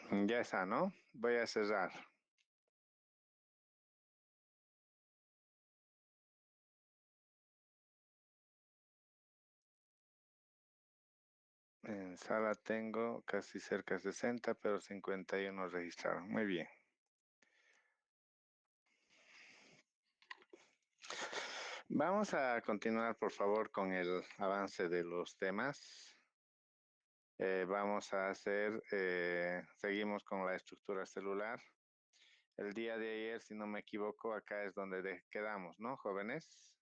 Ya está, ¿no? Voy a cerrar. En sala tengo casi cerca de 60, pero 51 registraron. Muy bien. Vamos a continuar, por favor, con el avance de los temas. Vamos a hacer, seguimos con la estructura celular. El día de ayer, si no me equivoco, acá es donde quedamos, ¿no, jóvenes?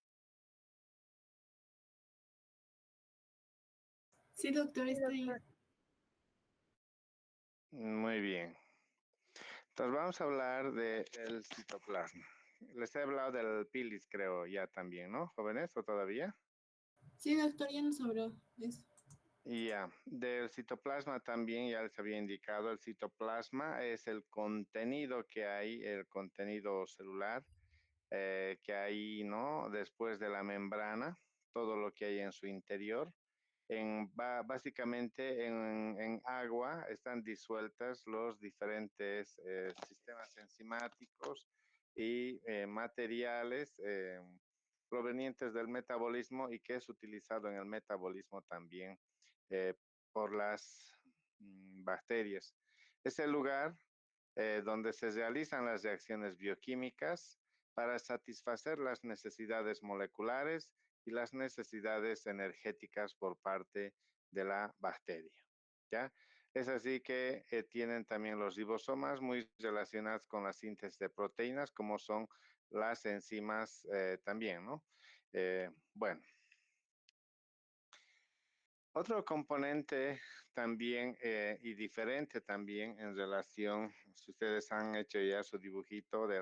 Sí, doctor, está ahí. Muy bien. Entonces vamos a hablar del citoplasma. Les he hablado del pilis, creo, ya también, ¿no, jóvenes? ¿O todavía? Sí, doctor, ya nos sobró eso. Y ya, del citoplasma también ya les había indicado, el citoplasma es el contenido que hay, el contenido celular que hay, ¿no? Después de la membrana, todo lo que hay en su interior. Básicamente en agua están disueltas los diferentes sistemas enzimáticos y materiales provenientes del metabolismo y que es utilizado en el metabolismo también eh, por las bacterias. Es el lugar donde se realizan las reacciones bioquímicas para satisfacer las necesidades moleculares y las necesidades energéticas por parte de la bacteria. ¿Ya? Es así que tienen también los ribosomas muy relacionados con la síntesis de proteínas, como son las enzimas también, ¿no? Bueno, otro componente también y diferente también en relación, si ustedes han hecho ya su dibujito de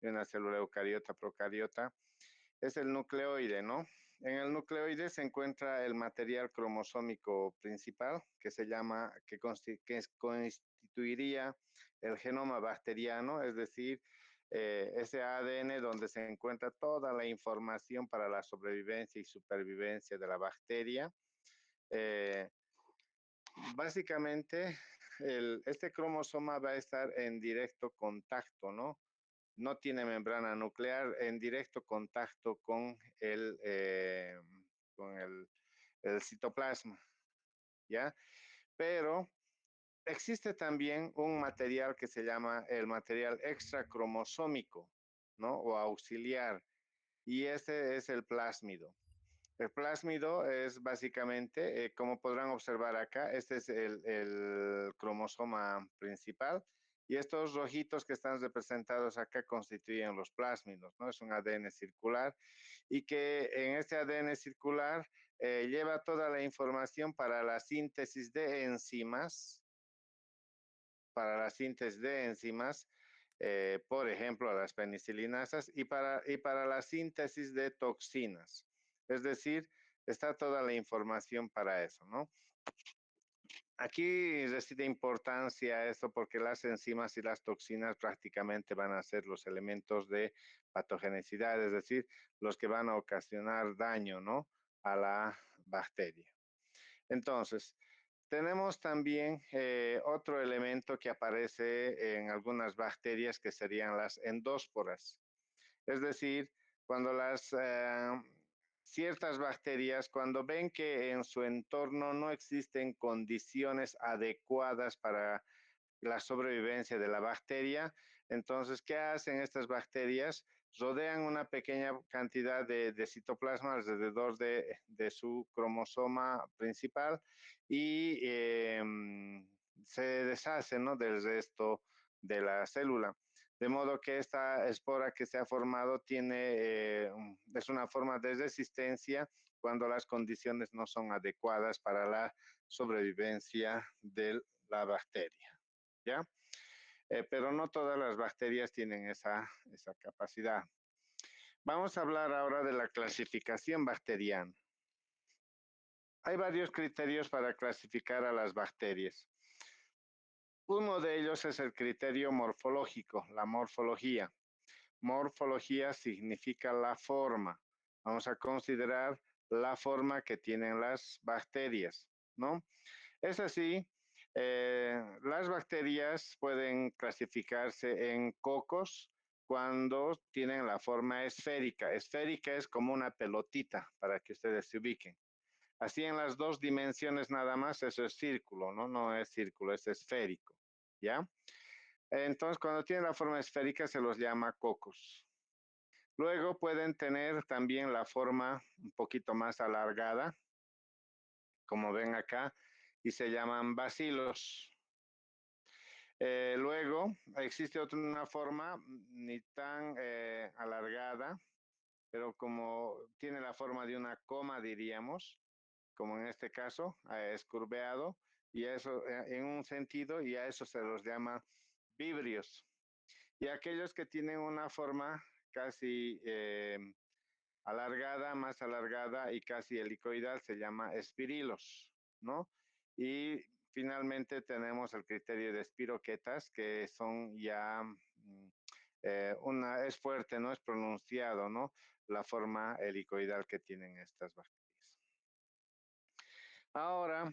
una célula eucariota, procariota, es el nucleoide, ¿no? En el nucleoide se encuentra el material cromosómico principal que se llama, que constituiría el genoma bacteriano, es decir, ese ADN donde se encuentra toda la información para la sobrevivencia y supervivencia de la bacteria. Eh, Básicamente, este cromosoma va a estar en directo contacto, ¿no? No tiene membrana nuclear, en directo contacto con el citoplasma, ¿ya? Pero existe también un material que se llama el material extracromosómico, ¿no? O auxiliar, y este es el plásmido. El plásmido es básicamente, como podrán observar acá, este es el cromosoma principal y estos rojitos que están representados acá constituyen los plásmidos, ¿no? Es un ADN circular y que en este ADN circular lleva toda la información para la síntesis de enzimas, por ejemplo, las penicilinasas, y para la síntesis de toxinas. Es decir, está toda la información para eso, ¿no? Aquí reside importancia esto porque las enzimas y las toxinas prácticamente van a ser los elementos de patogenicidad, es decir, los que van a ocasionar daño, ¿no? A la bacteria. Entonces, tenemos también otro elemento que aparece en algunas bacterias que serían las endósporas. Es decir, cuando ciertas bacterias, cuando ven que en su entorno no existen condiciones adecuadas para la sobrevivencia de la bacteria. Entonces, ¿qué hacen estas bacterias? Rodean una pequeña cantidad de citoplasma alrededor de su cromosoma principal y se deshacen, ¿no? Del resto de la célula. De modo que esta espora que se ha formado es una forma de resistencia cuando las condiciones no son adecuadas para la sobrevivencia de la bacteria. ¿Ya? Pero no todas las bacterias tienen esa capacidad. Vamos a hablar ahora de la clasificación bacteriana. Hay varios criterios para clasificar a las bacterias. Uno de ellos es el criterio morfológico, la morfología. Morfología significa la forma. Vamos a considerar la forma que tienen las bacterias, ¿no? Es así Las bacterias pueden clasificarse en cocos cuando tienen la forma esférica. Esférica es como una pelotita, para que ustedes se ubiquen. Así en las dos dimensiones nada más, eso es círculo, ¿no? No es círculo, es esférico, ¿ya? Entonces, cuando tienen la forma esférica se los llama cocos. Luego pueden tener también la forma un poquito más alargada, como ven acá, y se llaman bacilos. Luego existe otra una forma ni tan alargada, pero como tiene la forma de una coma, diríamos, como en este caso, es curveado, y eso en un sentido, y a eso se los llama vibrios. Y aquellos que tienen una forma casi alargada, más alargada y casi helicoidal se llama espirilos, ¿no? Y finalmente tenemos el criterio de espiroquetas, que son ya es fuerte, no es pronunciado, ¿no? La forma helicoidal que tienen estas bacterias. Ahora,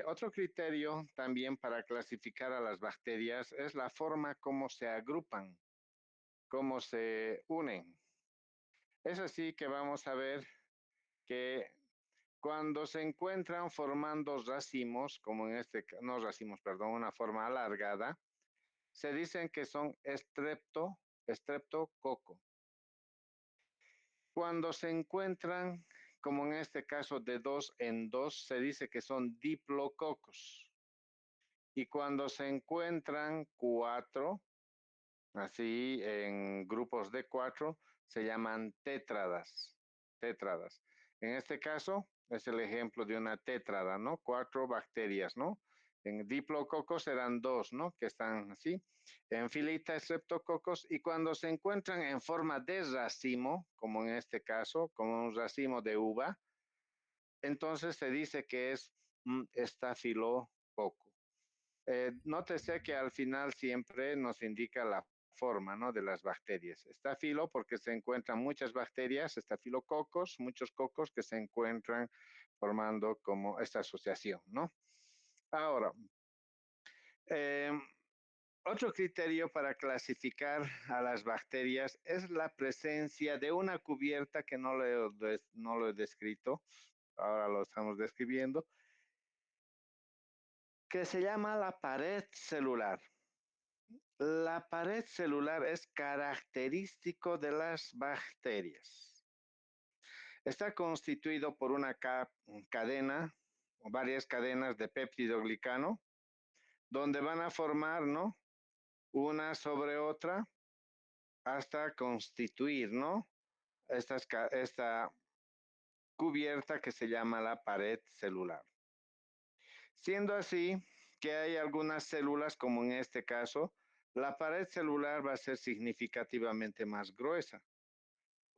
otro criterio también para clasificar a las bacterias es la forma como se agrupan, cómo se unen. Es así que vamos a ver que cuando se encuentran formando racimos, como en este, no racimos, perdón, una forma alargada, se dicen que son estreptococo. Cuando se encuentran, como en este caso de dos en dos, se dice que son diplococos. Y cuando se encuentran cuatro, así en grupos de cuatro, se llaman tétradas. Tétradas. En este caso es el ejemplo de una tétrada, ¿no? Cuatro bacterias, ¿no? En diplococos eran dos, ¿no? Que están así. En filita estreptococos, y cuando se encuentran en forma de racimo, como en este caso, como un racimo de uva, entonces se dice que es un estafilococo. Nótese que al final siempre nos indica la forma, ¿no? De las bacterias. Estafilo porque se encuentran muchas bacterias, estafilococos, muchos cocos que se encuentran formando como esta asociación, ¿no? Ahora, eh, otro criterio para clasificar a las bacterias es la presencia de una cubierta que no lo he descrito, ahora lo estamos describiendo, que se llama la pared celular. La pared celular es característico de las bacterias. Está constituido por una cadena o varias cadenas de péptidoglicano, donde van a formar, ¿no? Una sobre otra hasta constituir, ¿no? Esta cubierta que se llama la pared celular. Siendo así que hay algunas células, como en este caso, la pared celular va a ser significativamente más gruesa.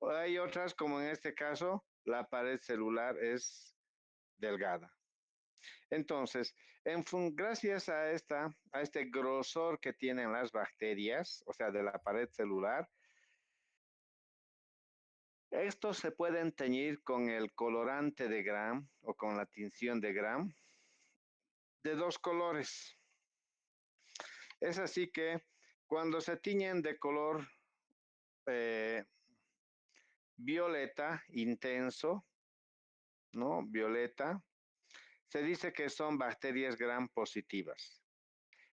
Hay otras, como en este caso, la pared celular es delgada. Entonces, gracias a este grosor que tienen las bacterias, o sea, de la pared celular, estos se pueden teñir con el colorante de Gram o con la tinción de Gram de dos colores. Es así que cuando se tiñen de color eh, violeta intenso, ¿no? Violeta, se dice que son bacterias gram positivas.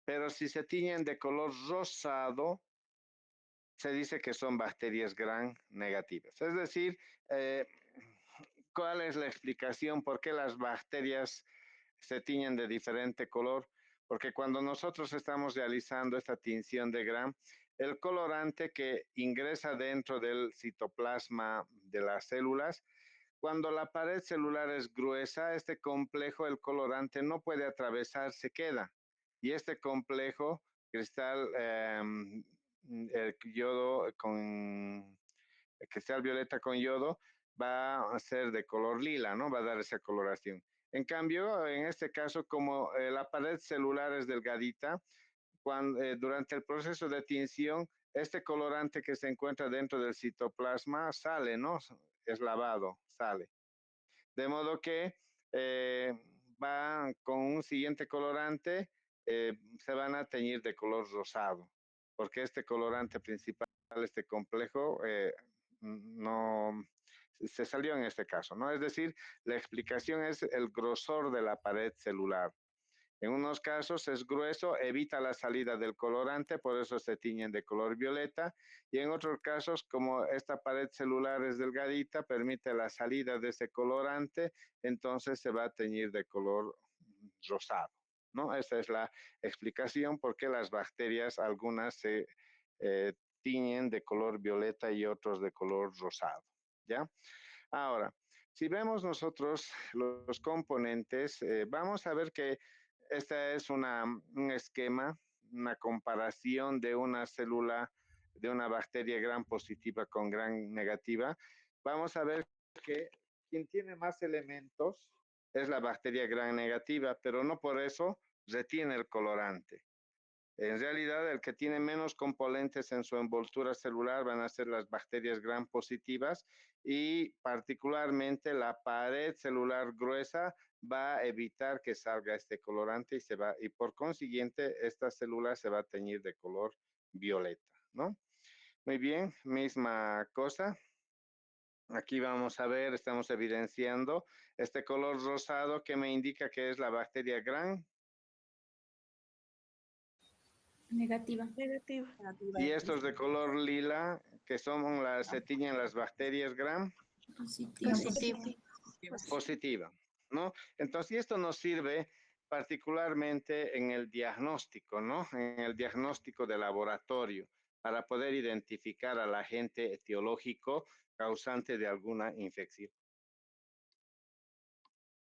Pero si se tiñen de color rosado, se dice que son bacterias gram negativas. Es decir, eh, ¿cuál es la explicación por qué las bacterias se tiñen de diferente color? Porque cuando nosotros estamos realizando esta tinción de Gram, el colorante que ingresa dentro del citoplasma de las células, cuando la pared celular es gruesa, este complejo, el colorante, no puede atravesar, se queda. Y este complejo, cristal, el yodo con cristal violeta con yodo, va a ser de color lila, ¿no? Va a dar esa coloración. En cambio, en este caso, como la pared celular es delgadita, durante el proceso de tinción, este colorante que se encuentra dentro del citoplasma sale, ¿no? Es lavado, sale. De modo que va con un siguiente colorante se van a teñir de color rosado, porque este colorante principal, este complejo, no se salió en este caso, ¿no? Es decir, la explicación es el grosor de la pared celular. En unos casos es grueso, evita la salida del colorante, por eso se tiñen de color violeta, y en otros casos, como esta pared celular es delgadita, permite la salida de ese colorante, entonces se va a teñir de color rosado, ¿no? Esa es la explicación por qué las bacterias, algunas se tiñen de color violeta y otros de color rosado, ¿ya? Ahora, si vemos nosotros los componentes, vamos a ver que este es un esquema, una comparación de una célula, de una bacteria gram positiva con gram negativa. Vamos a ver que quien tiene más elementos es la bacteria gram negativa, pero no por eso retiene el colorante. En realidad, el que tiene menos componentes en su envoltura celular van a ser las bacterias gram positivas y particularmente la pared celular gruesa va a evitar que salga este colorante y por consiguiente esta célula se va a teñir de color violeta, ¿no? Muy bien, misma cosa. Aquí vamos a ver, estamos evidenciando este color rosado que me indica que es la bacteria gram. Negativa. Negativa. Y estos de color lila, que son se tiñen las bacterias gram Positivo. Positivo. positiva, ¿no? Entonces, esto nos sirve particularmente en el diagnóstico, ¿no? En el diagnóstico de laboratorio, para poder identificar al agente etiológico causante de alguna infección.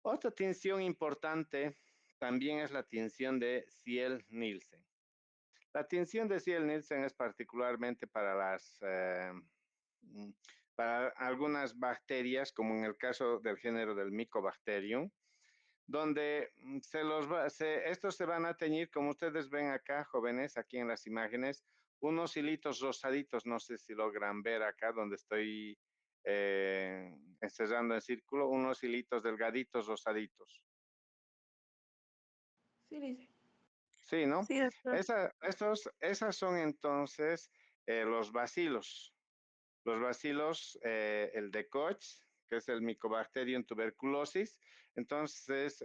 Otra tinción importante también es la tinción de Ziel-Nielsen. La tinción de Ziel-Nielsen es particularmente para algunas bacterias, como en el caso del género del Mycobacterium, donde estos se van a teñir, como ustedes ven acá, jóvenes, aquí en las imágenes, unos hilitos rosaditos, no sé si logran ver acá donde estoy encerrando en círculo, unos hilitos delgaditos rosaditos. Sí, dice. Sí, ¿no? Sí, doctor. Esas son entonces los bacilos. Los bacilos, el de Koch, que es el Mycobacterium tuberculosis. Entonces,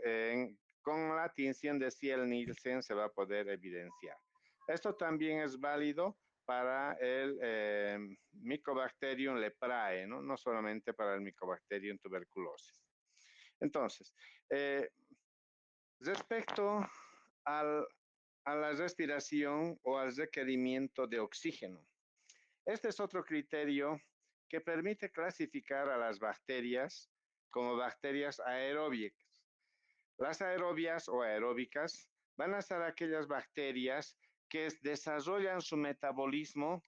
con la tinción de Ziel-Nielsen se va a poder evidenciar. Esto también es válido para el Mycobacterium leprae, ¿no? No solamente para el Mycobacterium tuberculosis. Entonces, respecto al, a la respiración o al requerimiento de oxígeno. Este es otro criterio que permite clasificar a las bacterias como bacterias aeróbicas. Las aerobias o aeróbicas van a ser aquellas bacterias que desarrollan su metabolismo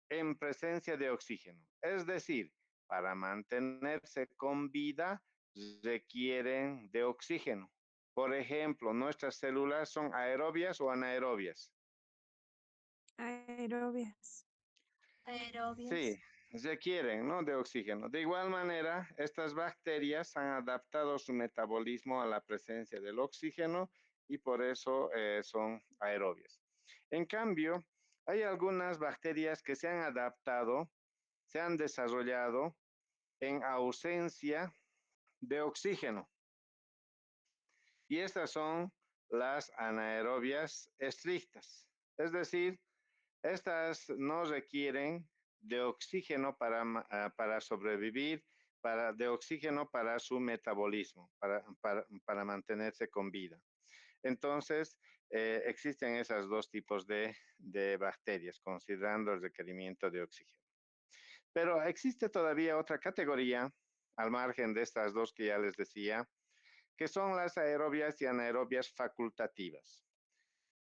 en presencia de oxígeno. Es decir, para mantenerse con vida requieren de oxígeno. Por ejemplo, nuestras células son aerobias o anaerobias. Aerobias. Sí, requieren, ¿no? De oxígeno. De igual manera, estas bacterias han adaptado su metabolismo a la presencia del oxígeno y por eso son aerobias. En cambio, hay algunas bacterias que se han adaptado, se han desarrollado en ausencia de oxígeno. Y estas son las anaerobias estrictas. Es decir, estas no requieren de oxígeno para sobrevivir, de oxígeno para su metabolismo, para mantenerse con vida. Entonces, existen esos dos tipos de bacterias, considerando el requerimiento de oxígeno. Pero existe todavía otra categoría, al margen de estas dos que ya les decía, que son las aerobias y anaerobias facultativas.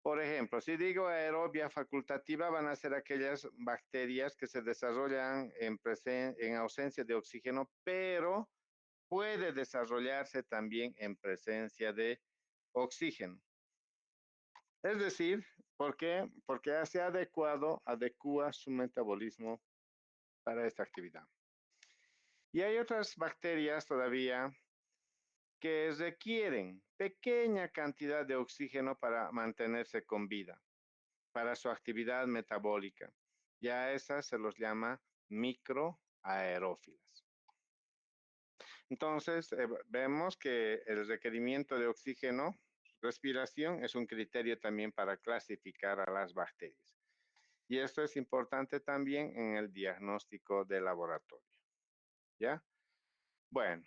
Por ejemplo, si digo aerobia facultativa, van a ser aquellas bacterias que se desarrollan en ausencia de oxígeno, pero puede desarrollarse también en presencia de oxígeno. Es decir, ¿por qué? Porque adecua su metabolismo para esta actividad. Y hay otras bacterias todavía que requieren pequeña cantidad de oxígeno para mantenerse con vida, para su actividad metabólica. Ya esas se los llama microaerófilas. Entonces, vemos que el requerimiento de oxígeno, respiración, es un criterio también para clasificar a las bacterias. Y esto es importante también en el diagnóstico de laboratorio. ¿Ya? Bueno,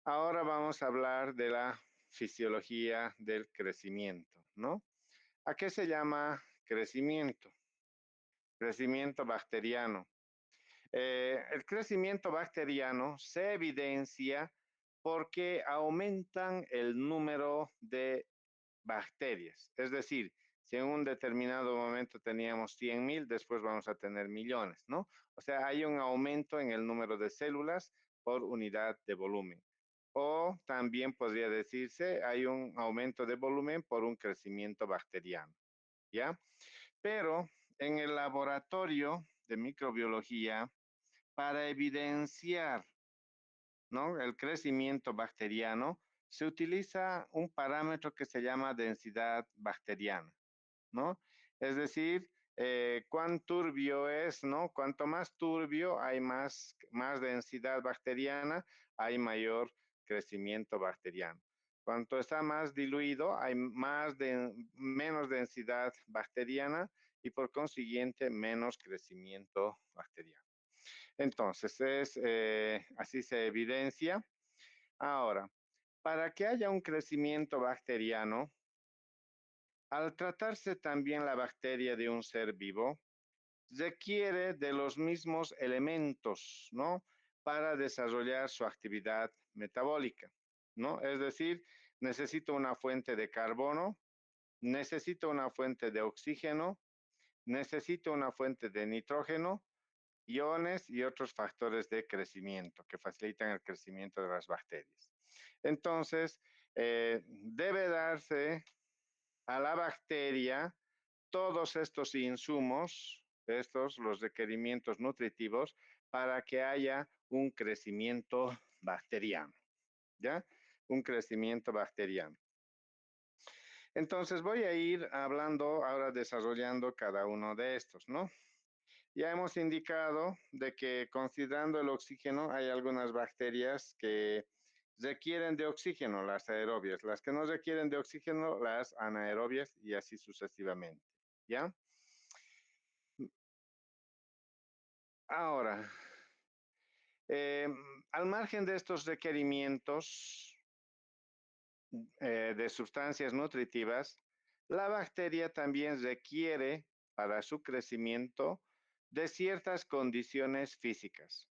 ahora vamos a hablar de la fisiología del crecimiento, ¿no? ¿A qué se llama crecimiento? Crecimiento bacteriano. El crecimiento bacteriano se evidencia porque aumentan el número de bacterias. Es decir, si en un determinado momento teníamos 100.000, después vamos a tener millones, ¿no? O sea, hay un aumento en el número de células por unidad de volumen. O también podría decirse, hay un aumento de volumen por un crecimiento bacteriano, ¿ya? Pero en el laboratorio de microbiología, para evidenciar, ¿no?, el crecimiento bacteriano, se utiliza un parámetro que se llama densidad bacteriana, ¿no? Es decir, cuán turbio es, ¿no? Cuanto más turbio, hay más densidad bacteriana, hay mayor crecimiento bacteriano. Cuanto está más diluido, hay menos densidad bacteriana y por consiguiente menos crecimiento bacteriano. Entonces, así se evidencia. Ahora, para que haya un crecimiento bacteriano, al tratarse también la bacteria de un ser vivo, requiere de los mismos elementos, ¿no? Para desarrollar su actividad metabólica, ¿no? Es decir, necesito una fuente de carbono, necesito una fuente de oxígeno, necesito una fuente de nitrógeno, iones y otros factores de crecimiento que facilitan el crecimiento de las bacterias. Entonces, debe darse a la bacteria todos estos insumos, los requerimientos nutritivos, para que haya un crecimiento bacteriano, ¿ya? Un crecimiento bacteriano. Entonces voy a ir hablando ahora, desarrollando cada uno de estos, ¿no? Ya hemos indicado de que considerando el oxígeno hay algunas bacterias que requieren de oxígeno, las aerobias, las que no requieren de oxígeno, las anaerobias y así sucesivamente, ¿ya? Ahora, eh, al margen de estos requerimientos de sustancias nutritivas, la bacteria también requiere para su crecimiento de ciertas condiciones físicas,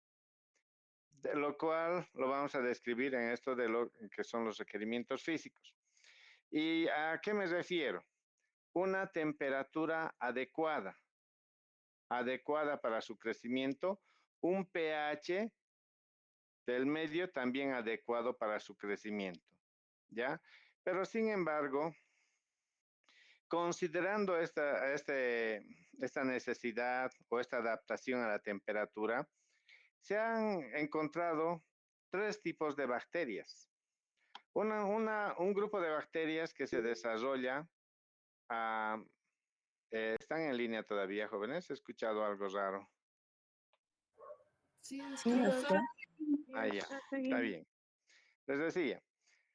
de lo cual lo vamos a describir en esto de lo que son los requerimientos físicos. ¿Y a qué me refiero? Una temperatura adecuada, para su crecimiento, un pH del medio también adecuado para su crecimiento, ¿ya? Pero sin embargo, considerando esta necesidad o esta adaptación a la temperatura, se han encontrado tres tipos de bacterias. Un grupo de bacterias que se desarrolla, ah, están en línea todavía, jóvenes. He escuchado algo raro. Sí, Sí, escucho. doctor. Ah, ya, Está está bien. bien. Les decía,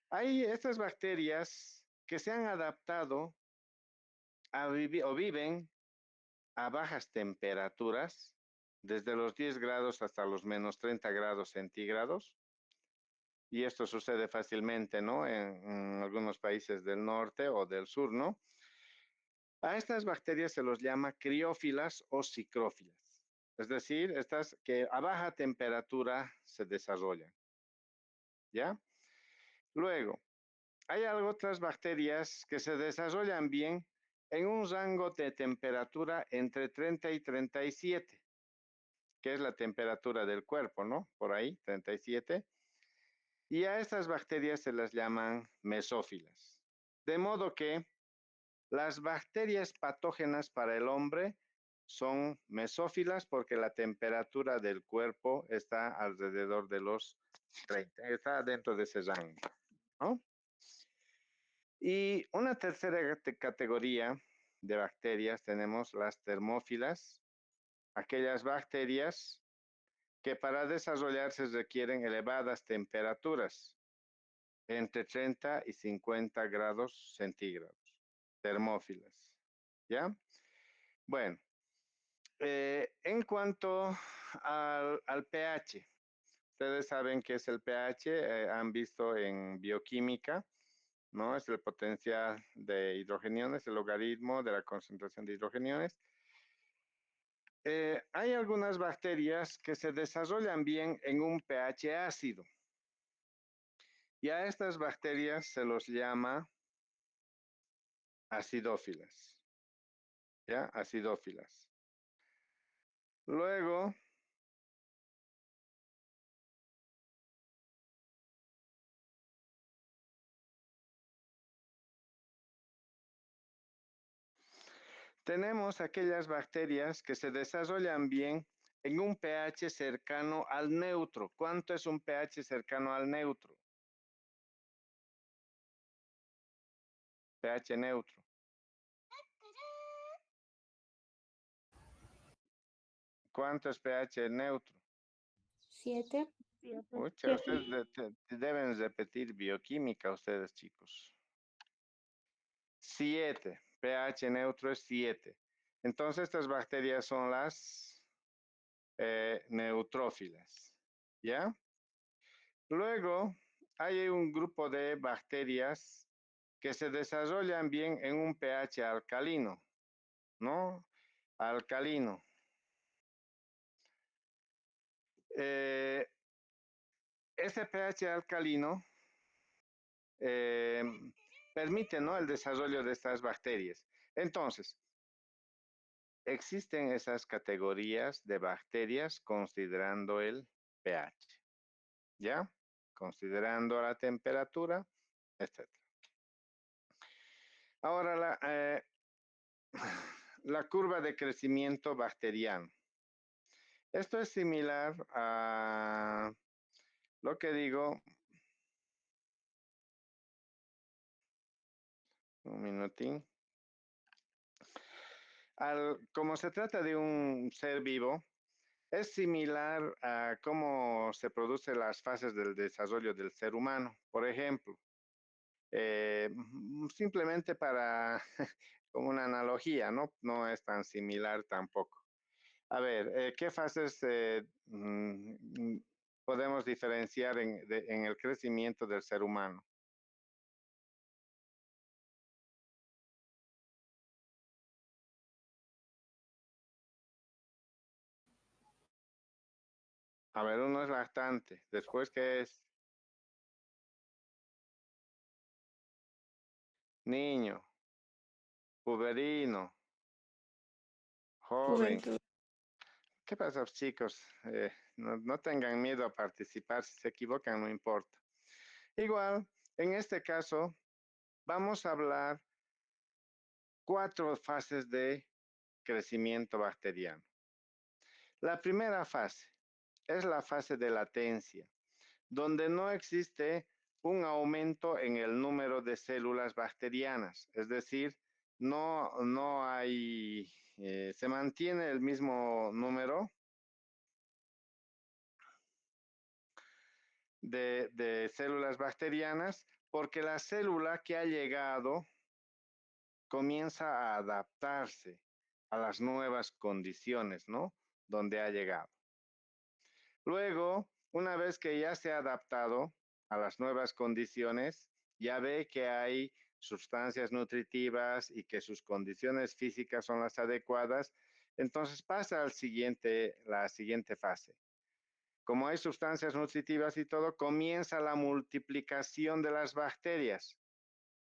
hay estas bacterias que se han adaptado a vivir o viven a bajas temperaturas, desde los 10 grados hasta los menos 30 grados centígrados. Y esto sucede fácilmente, ¿no? En algunos países del norte o del sur, ¿no? A estas bacterias se los llama criófilas o psicrófilas, es decir, estas que a baja temperatura se desarrollan, ¿ya? Luego, hay otras bacterias que se desarrollan bien en un rango de temperatura entre 30 y 37, que es la temperatura del cuerpo, ¿no? Por ahí, 37. Y a estas bacterias se las llaman mesófilas. De modo que las bacterias patógenas para el hombre son mesófilas porque la temperatura del cuerpo está alrededor de los 30, está dentro de ese rango. ¿no? Y una tercera categoría de bacterias tenemos las termófilas, aquellas bacterias que para desarrollarse requieren elevadas temperaturas, entre 30 y 50 grados centígrados, termófilas, ¿ya? Bueno, en cuanto al pH, ustedes saben qué es el pH, han visto en bioquímica, ¿no? Es el potencial de hidrogeniones, el logaritmo de la concentración de hidrogeniones. Hay algunas bacterias que se desarrollan bien en un pH ácido. Y a estas bacterias se los llama acidófilas, ¿ya? Acidófilas. Luego, tenemos aquellas bacterias que se desarrollan bien en un pH cercano al neutro. ¿Cuánto es un pH cercano al neutro? pH neutro. ¿Cuánto es pH neutro? 7. Ucha, ustedes deben repetir bioquímica, ustedes chicos. 7. pH neutro es 7. Entonces, estas bacterias son las neutrófilas. ¿Ya? Luego, hay un grupo de bacterias que se desarrollan bien en un pH alcalino, ¿no? Alcalino. Ese pH alcalino eh, permite, ¿no?, el desarrollo de estas bacterias. Entonces, existen esas categorías de bacterias considerando el pH, ¿ya? Considerando la temperatura, etcétera. Ahora, la curva de crecimiento bacteriano. Esto es similar a lo que digo, un minutín, como se trata de un ser vivo, es similar a cómo se producen las fases del desarrollo del ser humano. Por ejemplo, simplemente para, como una analogía, ¿no? No es tan similar tampoco. A ver, ¿qué fases podemos diferenciar en el crecimiento del ser humano? A ver, uno es lactante, después ¿qué es? Niño, puberino, joven. Juventud. ¿Qué pasa, chicos? No tengan miedo a participar, si se equivocan no importa. Igual, en este caso, vamos a hablar 4 fases de crecimiento bacteriano. La primera fase es la fase de latencia, donde no existe un aumento en el número de células bacterianas, es decir, no hay, se mantiene el mismo número de células bacterianas porque la célula que ha llegado comienza a adaptarse a las nuevas condiciones, ¿no? Donde ha llegado. Luego, una vez que ya se ha adaptado a las nuevas condiciones, ya ve que hay sustancias nutritivas y que sus condiciones físicas son las adecuadas, entonces pasa la siguiente fase. Como hay sustancias nutritivas y todo, comienza la multiplicación de las bacterias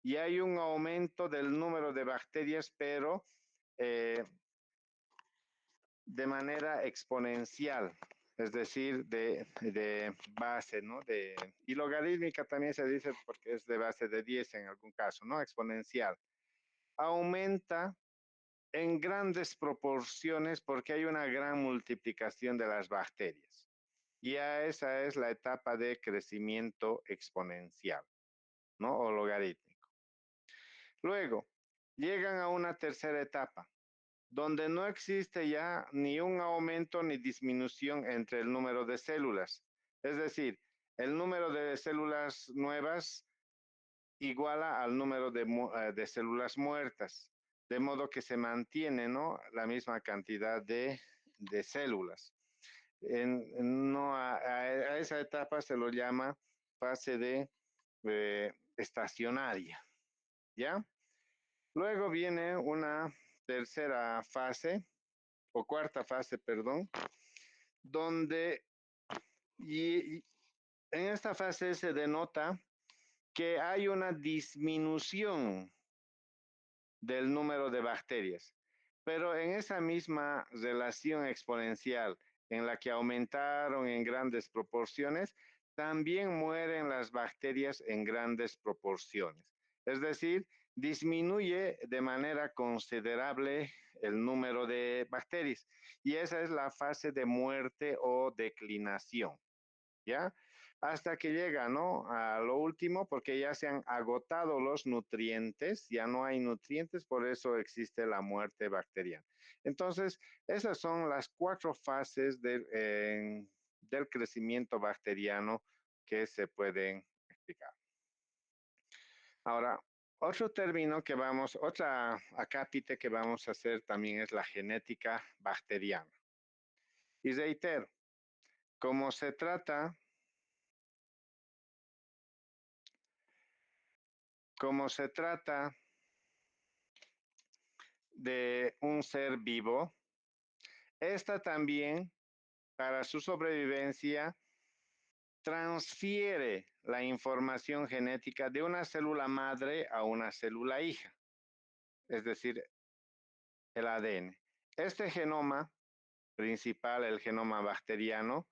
y hay un aumento del número de bacterias, pero eh, de manera exponencial, es decir, de base, ¿no? Y logarítmica también se dice porque es de base de 10 en algún caso, ¿no? Exponencial. Aumenta en grandes proporciones porque hay una gran multiplicación de las bacterias. Y esa es la etapa de crecimiento exponencial. ¿no? O logarítmico. Luego, llegan a una tercera etapa, donde no existe ya ni un aumento ni disminución entre el número de células. Es decir, el número de células nuevas iguala al número de células muertas, de modo que se mantiene, ¿no?, la misma cantidad de células. No, a esa etapa se lo llama fase de estacionaria, ¿ya? Luego viene una tercera fase, o cuarta fase, perdón, donde y en esta fase se denota que hay una disminución del número de bacterias. Pero en esa misma relación exponencial en la que aumentaron en grandes proporciones, también mueren las bacterias en grandes proporciones. Es decir, disminuye de manera considerable el número de bacterias. Y esa es la fase de muerte o declinación. ¿Ya? Hasta que llega, ¿no?, a lo último, porque ya se han agotado los nutrientes, ya no hay nutrientes, por eso existe la muerte bacteriana. Entonces, esas son las 4 fases del crecimiento bacteriano que se pueden explicar. Ahora, otro término que otra acápite que vamos a hacer también es la genética bacteriana. Y reitero, como se trata de un ser vivo, esta también, para su sobrevivencia, transfiere la información genética de una célula madre a una célula hija, es decir, el ADN. Este genoma principal, el genoma bacteriano,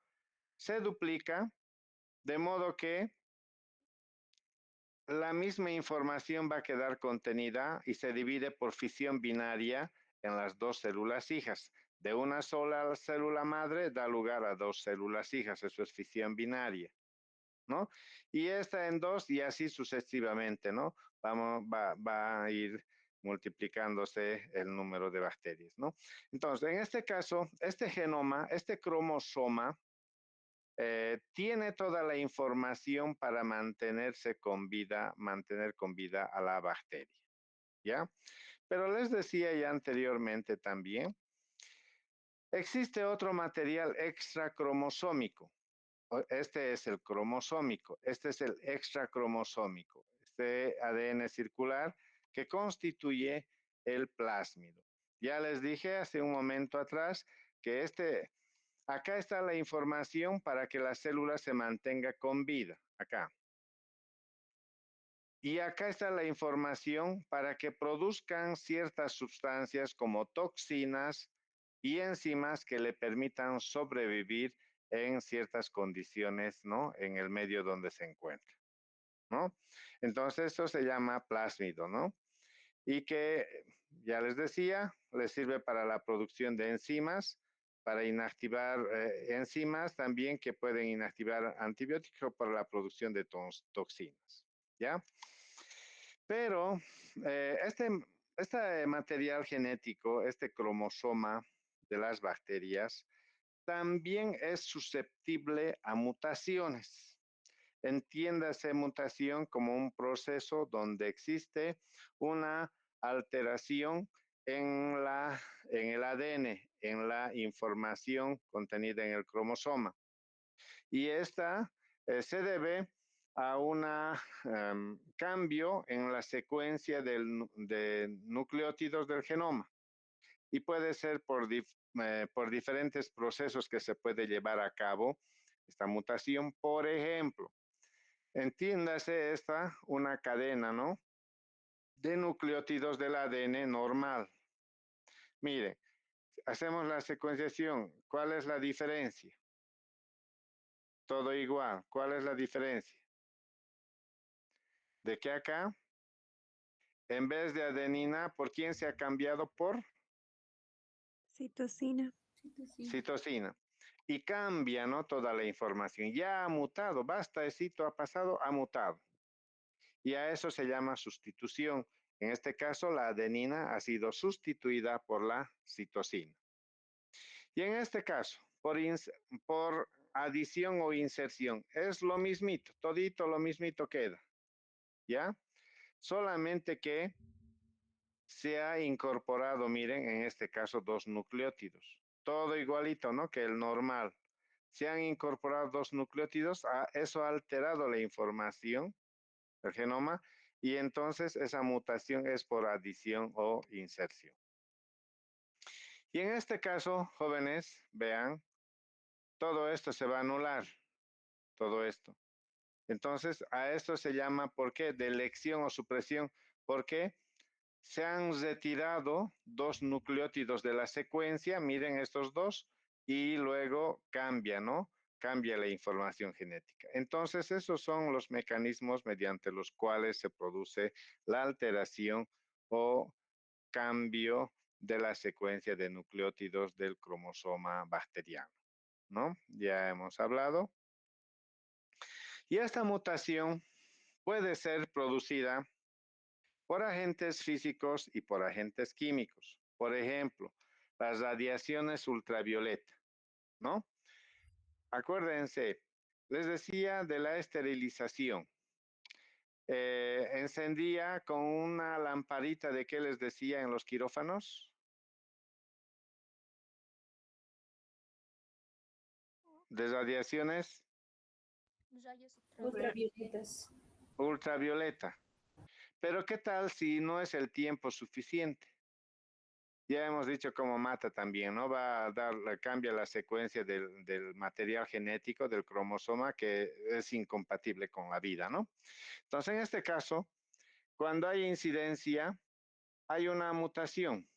se duplica de modo que la misma información va a quedar contenida y se divide por fisión binaria en las 2 células hijas. De una sola célula madre da lugar a 2 células hijas, eso es fisión binaria, ¿no? Y esta en 2 y así sucesivamente, ¿no? Va a ir multiplicándose el número de bacterias, ¿no? Entonces, en este caso, este genoma, este cromosoma, tiene toda la información para mantener con vida a la bacteria, ¿ya? Pero les decía ya anteriormente también, existe otro material extracromosómico. Este es el cromosómico, este es el extracromosómico, este ADN circular que constituye el plásmido. Ya les dije hace un momento atrás que acá está la información para que la célula se mantenga con vida, acá. Y acá está la información para que produzcan ciertas sustancias como toxinas y enzimas que le permitan sobrevivir en ciertas condiciones, ¿no?, en el medio donde se encuentra, ¿no? Entonces, eso se llama plásmido, ¿no? Y que, ya les decía, les sirve para la producción de enzimas, para inactivar enzimas también que pueden inactivar antibióticos para la producción de toxinas, ¿ya? Pero este material genético, este cromosoma de las bacterias, también es susceptible a mutaciones. Entiéndase mutación como un proceso donde existe una alteración en el ADN, en la información contenida en el cromosoma. Y esta se debe a un cambio en la secuencia de nucleótidos del genoma. Y puede ser por diferentes procesos que se puede llevar a cabo esta mutación. Por ejemplo, entiéndase una cadena, ¿no?, de nucleótidos del ADN normal. Mire, hacemos la secuenciación. ¿Cuál es la diferencia? Todo igual. ¿Cuál es la diferencia? De que acá, en vez de adenina, ¿por quién se ha cambiado? Por Citosina. citosina. Y cambia, ¿no?, toda la información. Ya ha mutado, basta, ha pasado, ha mutado. y a eso se llama sustitución. En este caso, la adenina ha sido sustituida por la citosina. Y en este caso, por adición o inserción, es lo mismito, todito lo mismito queda, ¿ya? Solamente que se ha incorporado, miren, en este caso, dos nucleótidos. Todo igualito, ¿no? Que el normal. Se han incorporado dos nucleótidos, eso ha alterado la información del genoma y entonces esa mutación es por adición o inserción. Y en este caso, jóvenes, vean, todo esto se va a anular, todo esto. Entonces, a esto se llama, ¿por qué? Delección o supresión. ¿Por qué? Se han retirado dos nucleótidos de la secuencia, miren estos dos, y luego cambia, ¿no? Cambia la información genética. Entonces, esos son los mecanismos mediante los cuales se produce la alteración o cambio de la secuencia de nucleótidos del cromosoma bacteriano, ¿no? Ya hemos hablado. Y esta mutación puede ser producida por agentes físicos y por agentes químicos. Por ejemplo, las radiaciones ultravioleta, ¿no? Acuérdense, les decía de la esterilización. Encendía con una lamparita de qué les decía en los quirófanos, de radiaciones Rayos Ultravioletas. ultravioleta. Pero ¿qué tal si no es el tiempo suficiente? Ya hemos dicho cómo mata también, ¿no? Va a dar, cambia la secuencia del material genético del cromosoma que es incompatible con la vida, ¿no? Entonces, en este caso, cuando hay incidencia, hay una mutación,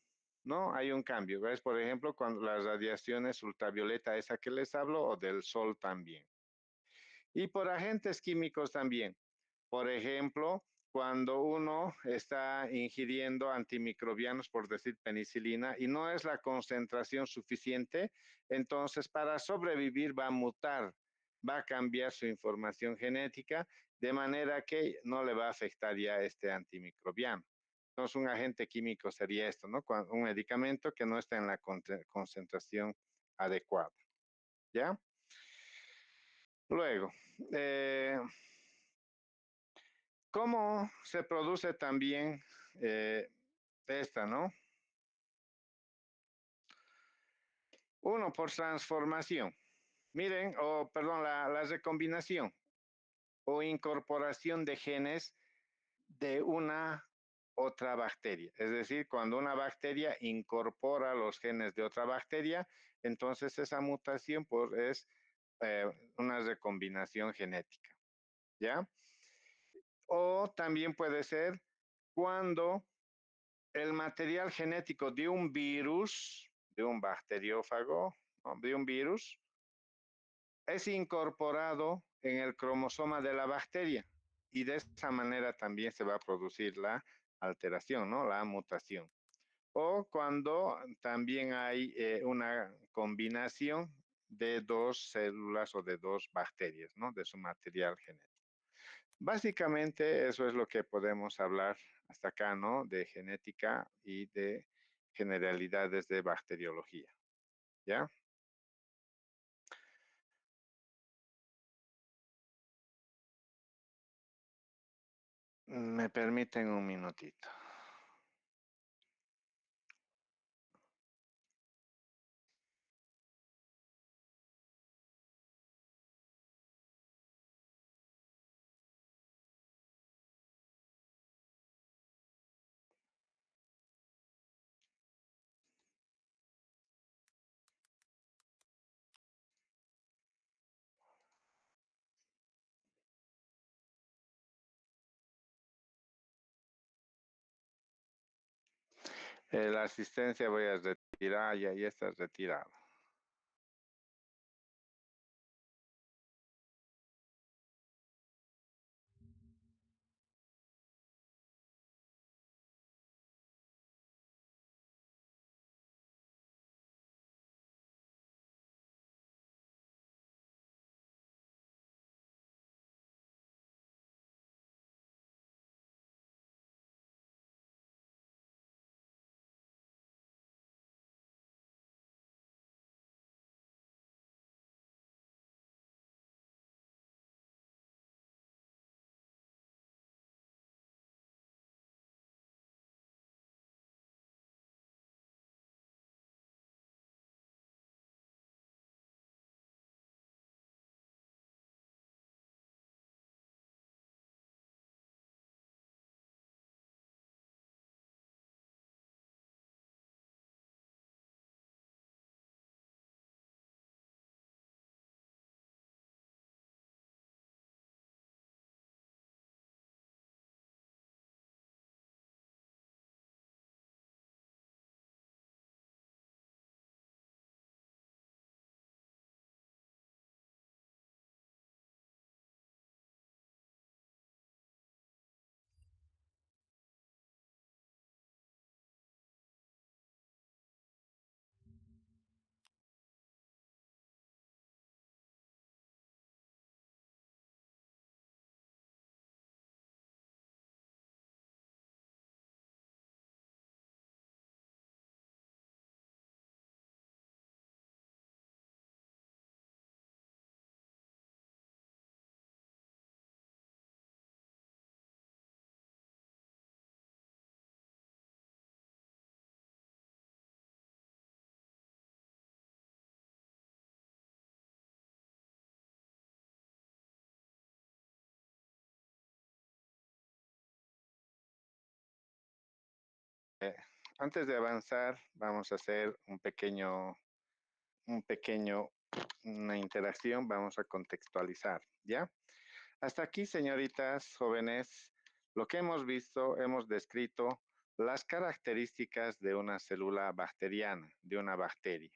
¿no? Hay un cambio. ¿Ves? Por ejemplo, cuando las radiaciones ultravioleta, esa que les hablo, o del sol también. Y por agentes químicos también. Por ejemplo, cuando uno está ingiriendo antimicrobianos, por decir penicilina, y no es la concentración suficiente, entonces para sobrevivir va a mutar, va a cambiar su información genética, de manera que no le va a afectar ya este antimicrobiano. Entonces, un agente químico sería esto, ¿no? Un medicamento que no está en la concentración adecuada, ¿ya? Luego, ¿cómo se produce también esta, no? Uno, por transformación. Miren, o perdón, la recombinación o incorporación de genes de una otra bacteria. Es decir, cuando una bacteria incorpora los genes de otra bacteria, entonces esa mutación es una recombinación genética, ¿ya? O también puede ser cuando el material genético de un virus, de un bacteriófago, ¿no? De un virus, es incorporado en el cromosoma de la bacteria y de esa manera también se va a producir la alteración, ¿no? La mutación. O cuando también hay una combinación de dos células o de dos bacterias, ¿no? De su material genético. Básicamente eso es lo que podemos hablar hasta acá, ¿no? De genética y de generalidades de bacteriología, ¿ya? Me permiten un minutito. La asistencia voy a retirar, ya está retirado. Antes de avanzar, vamos a hacer una interacción, vamos a contextualizar, ¿ya? Hasta aquí, señoritas jóvenes, lo que hemos descrito las características de una célula bacteriana, de una bacteria.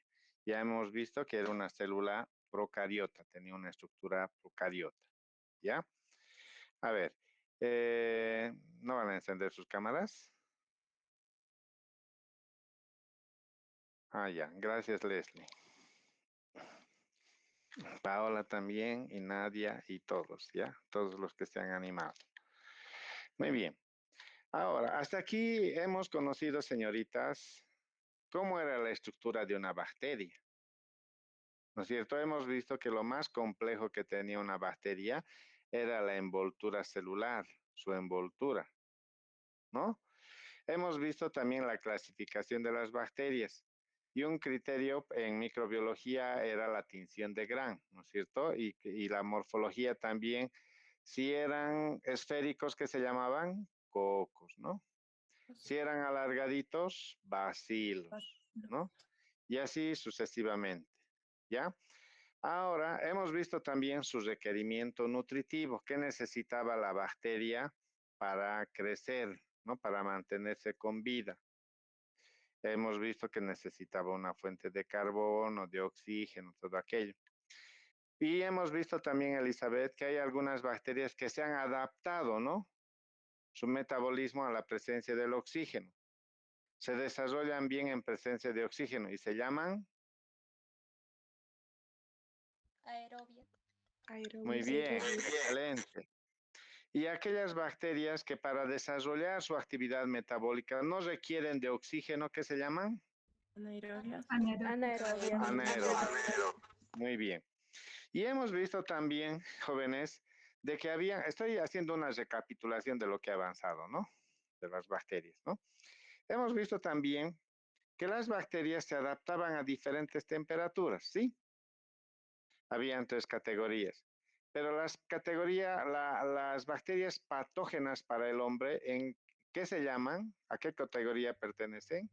Ya hemos visto que era una célula procariota, tenía una estructura procariota, ¿ya? A ver, ¿no van a encender sus cámaras? Ah, ya, gracias, Leslie. Paola también, y Nadia, y todos, ¿ya? Todos los que se han animado. Muy bien. Ahora, hasta aquí hemos conocido, señoritas, cómo era la estructura de una bacteria. ¿No es cierto? Hemos visto que lo más complejo que tenía una bacteria era la envoltura celular, su envoltura, ¿no? Hemos visto también la clasificación de las bacterias. Y un criterio en microbiología era la tinción de Gram, ¿no es cierto? Y la morfología también, si eran esféricos, que se llamaban cocos, ¿no? Si eran alargaditos, bacilos, ¿no? Y así sucesivamente, ¿ya? Ahora, hemos visto también su requerimiento nutritivo, que necesitaba la bacteria para crecer, ¿no? Para mantenerse con vida. Hemos visto que necesitaba una fuente de carbono, de oxígeno, todo aquello. Y hemos visto también, Elizabeth, que hay algunas bacterias que se han adaptado, ¿no? Su metabolismo a la presencia del oxígeno. Se desarrollan bien en presencia de oxígeno y se llaman. Aerobia. Muy bien, excelente. Y aquellas bacterias que para desarrollar su actividad metabólica no requieren de oxígeno, ¿qué se llaman? Anaerobias. Anaerobias. Anaerobias. Muy bien. Y hemos visto también, jóvenes, de que estoy haciendo una recapitulación de lo que ha avanzado, ¿no? De las bacterias, ¿no? Hemos visto también que las bacterias se adaptaban a diferentes temperaturas, ¿sí? Habían tres categorías. Pero las bacterias patógenas para el hombre, ¿en qué se llaman? ¿A qué categoría pertenecen?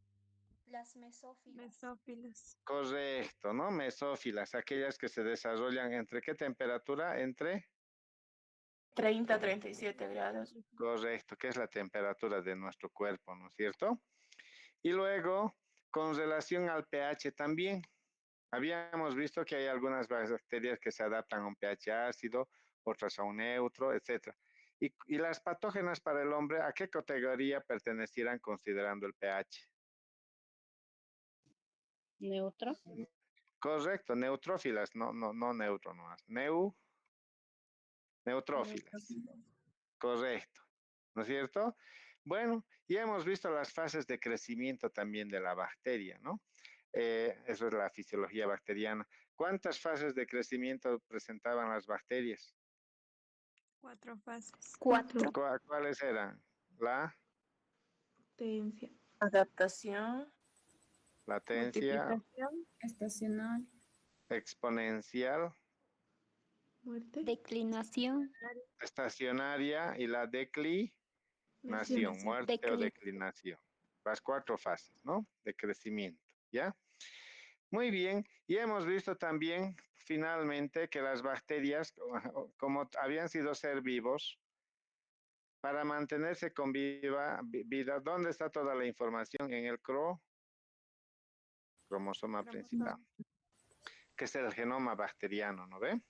Las mesófilas. Mesófilas. Correcto, ¿no? Mesófilas, aquellas que se desarrollan ¿entre qué temperatura? Entre. 30 a 37 grados. Correcto, que es la temperatura de nuestro cuerpo, ¿no es cierto? Y luego, con relación al pH también, habíamos visto que hay algunas bacterias que se adaptan a un pH ácido, otras a un neutro, etc. Y las patógenas para el hombre, ¿a qué categoría pertenecieran considerando el pH? Neutro. Correcto, neutrófilas, no neutro nomás. Neutrófilas. Correcto, ¿no es cierto? Bueno, ya hemos visto las fases de crecimiento también de la bacteria, ¿no? Eso es la fisiología bacteriana. ¿Cuántas fases de crecimiento presentaban las bacterias? 4 fases. 4. ¿Cuáles eran? La Potencia. Adaptación. latencia, Multiplicación. Estacional. exponencial, Muerte. Declinación. estacionaria y la declinación, muerte o declinación. Las cuatro fases, ¿no? De crecimiento, ¿ya? Muy bien, y hemos visto también finalmente que las bacterias, como habían sido ser vivos, para mantenerse con vida, ¿dónde está toda la información? En el cromosoma principal, que es el genoma bacteriano, ¿no ve?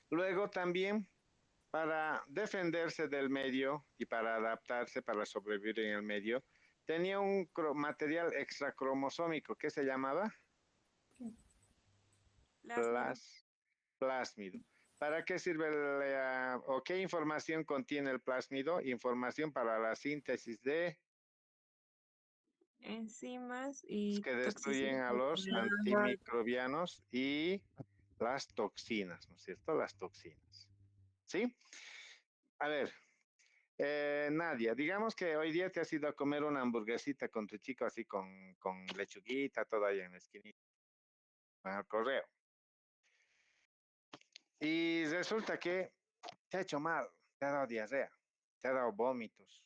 Luego también, para defenderse del medio y para adaptarse, para sobrevivir en el medio, tenía un material extracromosómico, ¿qué se llamaba? Plásmido. ¿Para qué sirve o qué información contiene el plásmido? Información para la síntesis de Enzimas y que destruyen toxicidad. a los antimicrobianos y las toxinas, ¿no es cierto? Las toxinas. ¿Sí? A ver, Nadia, digamos que hoy día te has ido a comer una hamburguesita con tu chico así con lechuguita, todo ahí en la esquinita, al correo. Y resulta que te ha hecho mal, te ha dado diarrea, te ha dado vómitos.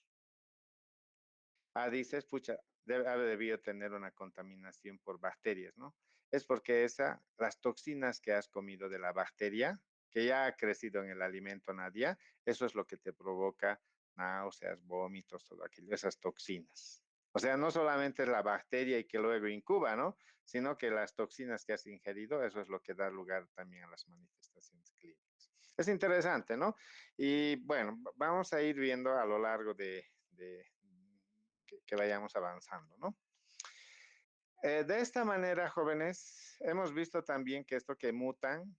Dices, pucha, ha debido tener una contaminación por bacterias, ¿no? Es porque las toxinas que has comido de la bacteria, que ya ha crecido en el alimento Nadia, eso es lo que te provoca náuseas, vómitos, todo aquello, esas toxinas. O sea, no solamente es la bacteria y que luego incuba, ¿no? Sino que las toxinas que has ingerido, eso es lo que da lugar también a las manifestaciones clínicas. Es interesante, ¿no? Y bueno, vamos a ir viendo a lo largo de que vayamos avanzando, ¿no? De esta manera, jóvenes, hemos visto también que esto que mutan,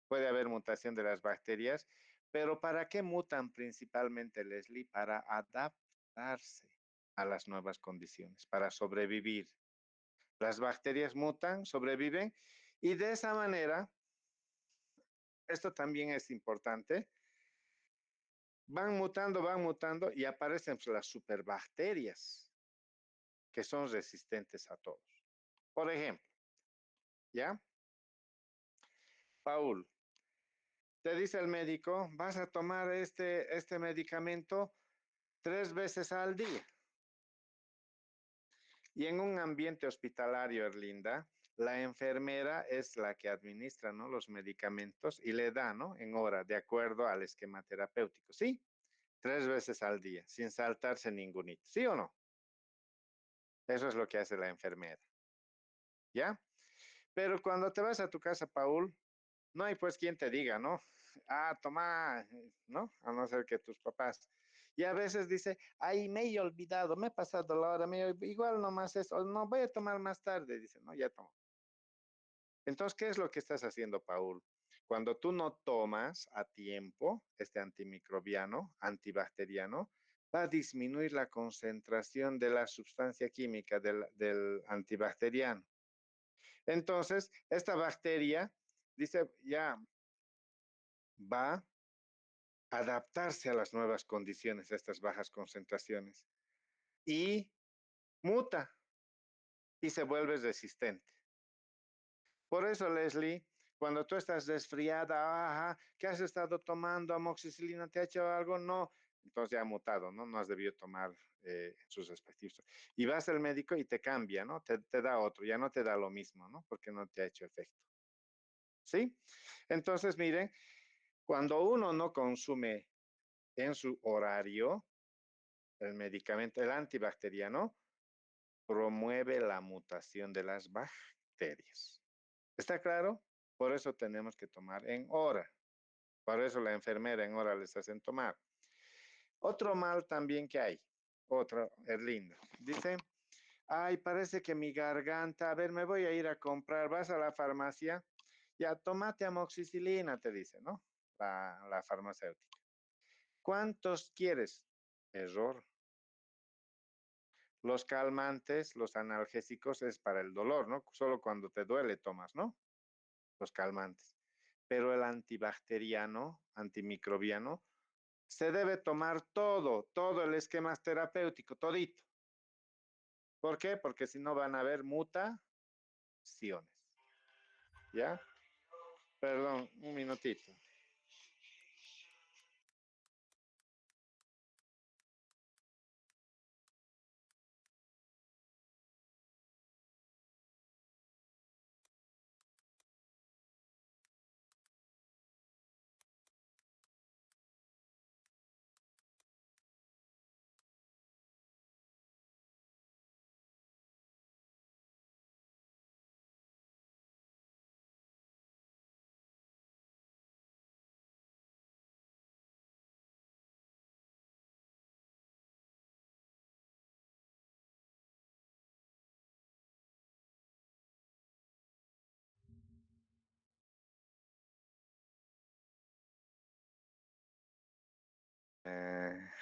puede haber mutación de las bacterias, pero ¿para qué mutan principalmente, Leslie? Para adaptarse a las nuevas condiciones, para sobrevivir. Las bacterias mutan, sobreviven, y de esa manera, esto también es importante, van mutando y aparecen las superbacterias que son resistentes a todos. Por ejemplo, ¿ya? Paul, te dice el médico, vas a tomar este medicamento 3 veces al día. Y en un ambiente hospitalario, Erlinda, la enfermera es la que administra, ¿no?, los medicamentos y le da, ¿no?, en hora, de acuerdo al esquema terapéutico. ¿Sí? 3 veces al día, sin saltarse ningunito. ¿Sí o no? Eso es lo que hace la enfermera. ¿Ya? Pero cuando te vas a tu casa, Paul, no hay pues quien te diga, ¿no? Toma, ¿no? A no ser que tus papás. Y a veces dice, ay, me he olvidado, me he pasado la hora, igual nomás eso, no, voy a tomar más tarde, dice, no, ya tomo. Entonces, ¿qué es lo que estás haciendo, Paul? Cuando tú no tomas a tiempo este antimicrobiano, antibacteriano, va a disminuir la concentración de la sustancia química del antibacteriano. Entonces, esta bacteria, dice, ya va a adaptarse a las nuevas condiciones, a estas bajas concentraciones, y muta y se vuelve resistente. Por eso, Leslie, cuando tú estás resfriada, ¿qué has estado tomando? ¿Amoxicilina te ha hecho algo? No. Entonces ya ha mutado, ¿no? No has debido tomar sus respectivos. Y vas al médico y te cambia, ¿no? Te da otro, ya no te da lo mismo, ¿no? Porque no te ha hecho efecto. ¿Sí? Entonces, miren, cuando uno no consume en su horario el medicamento, el antibacteriano, promueve la mutación de las bacterias. ¿Está claro? Por eso tenemos que tomar en hora. Por eso la enfermera en hora les hacen tomar. Otro mal también que hay, otro, Erlinda, dice, ay, parece que mi garganta, a ver, me voy a ir a comprar, vas a la farmacia, ya, tomate amoxicilina, te dice, ¿no? La farmacéutica. ¿Cuántos quieres? Error. Los calmantes, los analgésicos es para el dolor, ¿no? Solo cuando te duele tomas, ¿no? Los calmantes. Pero el antibacteriano, antimicrobiano, se debe tomar todo el esquema terapéutico, todito. ¿Por qué? Porque si no van a haber mutaciones. ¿Ya? Perdón, un minutito.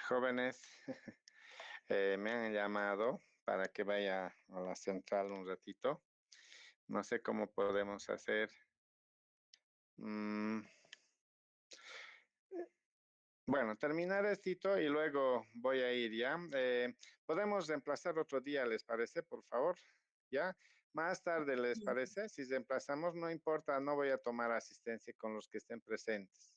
Jóvenes, me han llamado para que vaya a la central un ratito. No sé cómo podemos hacer. Bueno, terminar esto y luego voy a ir, ¿ya? Podemos reemplazar otro día, ¿les parece, por favor? ¿Ya? Más tarde, ¿les parece? Si reemplazamos, no importa, no voy a tomar asistencia con los que estén presentes.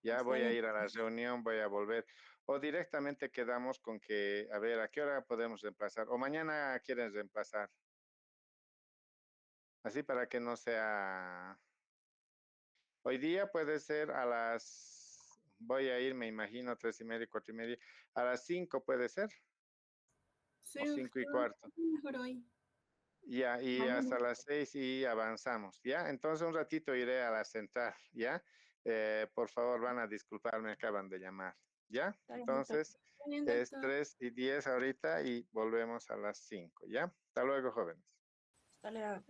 Ya Está voy a bien. ir a la reunión, voy a volver. O directamente quedamos con que, a ver, ¿a qué hora podemos reemplazar? O mañana quieren reemplazar. Así para que no sea... Hoy día puede ser a las... Voy a ir, me imagino, 3:30, 4:30. A las 5 puede ser. Sí, O 5:15. mejor hoy. Ya, y Mañana. hasta las 6 y avanzamos, ¿ya? Entonces un ratito iré a la central, ¿ya? Por favor, van a disculparme, acaban de llamar, ¿ya? Está bien, doctor. Entonces, Está bien, es doctor. 3:10 ahorita y volvemos a las 5, ¿ya? Hasta luego, jóvenes. Hasta luego.